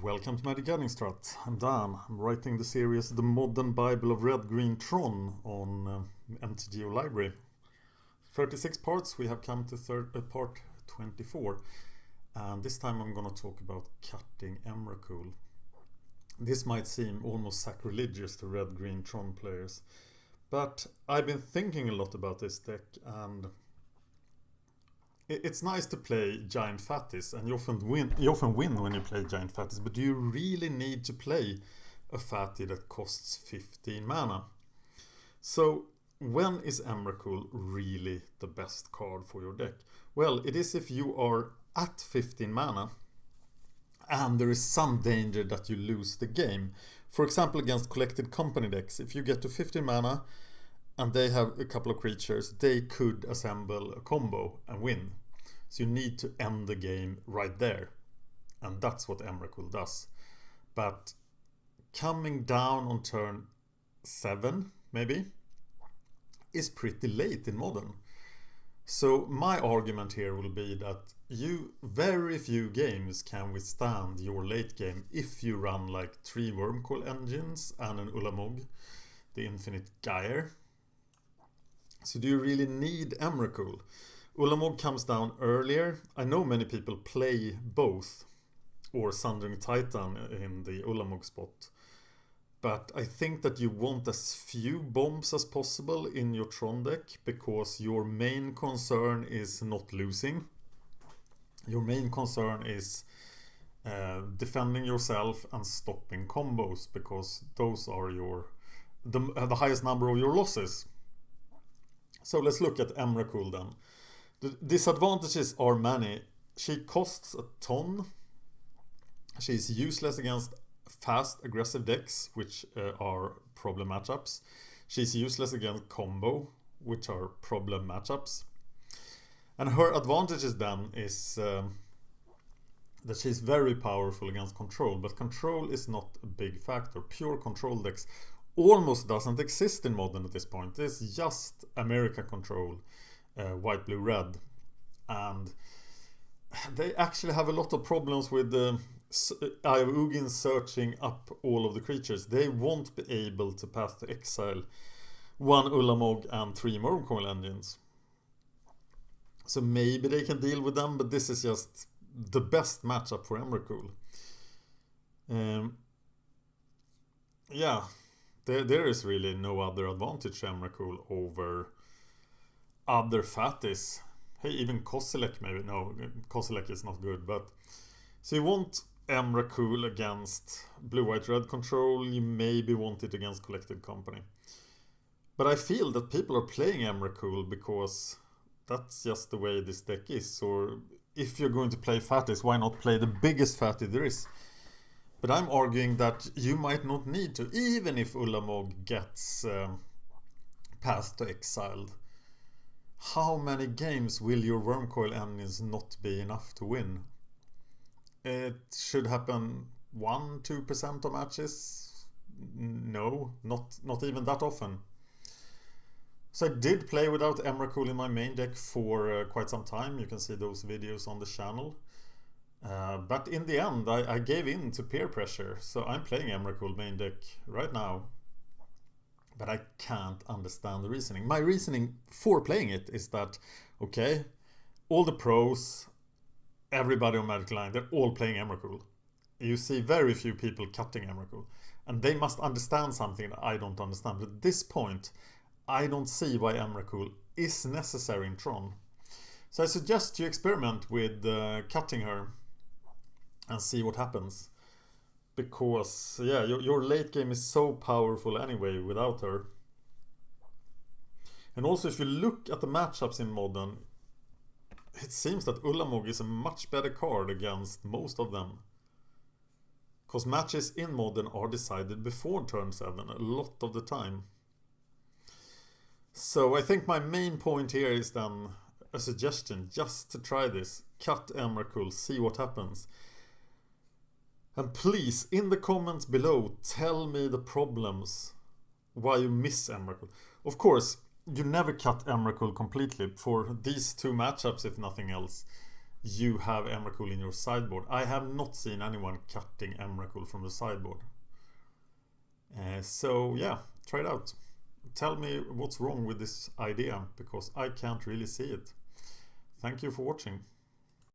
Welcome to MagicGatheringStrat. I'm Dan. I'm writing the series The Modern Bible of Red Green Tron on MTGO Library. 36 parts, we have come to part 24. And this time I'm going to talk about cutting Emrakul. This might seem almost sacrilegious to Red Green Tron players, but I've been thinking a lot about this deck, and it's nice to play Giant Fatties, and you often win when you play Giant Fatties, but do you really need to play a Fatty that costs 15 mana? So when is Emrakul really the best card for your deck? Well, it is if you are at 15 mana and there is some danger that you lose the game. For example, against Collected Company decks, if you get to 15 mana and they have a couple of creatures, they could assemble a combo and win. So you need to end the game right there. And that's what Emrakul does. But coming down on turn 7, maybe, is pretty late in Modern. So my argument here will be that very few games can withstand your late game if you run like 3 Wormcoil engines and an Ulamog, the Infinite Gyre. So do you really need Emrakul? Ulamog comes down earlier. I know many people play both, or Sundering Titan in the Ulamog spot. But I think that you want as few bombs as possible in your Tron deck, because your main concern is not losing. Your main concern is defending yourself and stopping combos, because those are the highest number of your losses. So let's look at Emrakul then. The disadvantages are many. She costs a ton. She's useless against fast, aggressive decks, which are problem matchups. She's useless against combo, which are problem matchups. And her advantages then is that she's very powerful against control, but control is not a big factor. Pure control decks almost doesn't exist in Modern at this point. It's just American control, white, blue, red. And they actually have a lot of problems with Eye of Ugin searching up all of the creatures. They won't be able to path to exile 1 Ulamog and 3 Wormcoil engines. So maybe they can deal with them, but this is just the best matchup for Emrakul. Yeah, there is really no other advantage to Emrakul over other Fatties. Hey, even Kozilek maybe. No, Kozilek is not good, but so you want Emrakul against blue, white, red control. You maybe want it against Collected Company. But I feel that people are playing Emrakul because that's just the way this deck is. Or if you're going to play Fatties, why not play the biggest Fatty there is? But I'm arguing that you might not need to, even if Ulamog gets passed to exiled. How many games will your Wormcoil engines not be enough to win? It should happen 1-2% of matches. No, not even that often. So I did play without Emrakul in my main deck for quite some time. You can see those videos on the channel. But in the end, I gave in to peer pressure. So I'm playing Emrakul main deck right now. But I can't understand the reasoning. My reasoning for playing it is that, okay, all the pros, everybody on Magic Line, they're all playing Emrakul. You see very few people cutting Emrakul. And they must understand something that I don't understand. But at this point, I don't see why Emrakul is necessary in Tron. So I suggest you experiment with cutting her and see what happens. Because, yeah, your late game is so powerful anyway without her. And also, if you look at the matchups in Modern, it seems that Ulamog is a much better card against most of them. Because matches in Modern are decided before turn 7 a lot of the time. So I think my main point here is then a suggestion just to try this. Cut Emrakul, see what happens. And please, in the comments below, tell me the problems why you miss Emrakul. Of course, you never cut Emrakul completely for these two matchups, if nothing else. you have Emrakul in your sideboard. I have not seen anyone cutting Emrakul from the sideboard. So yeah, try it out. Tell me what's wrong with this idea, because I can't really see it. Thank you for watching.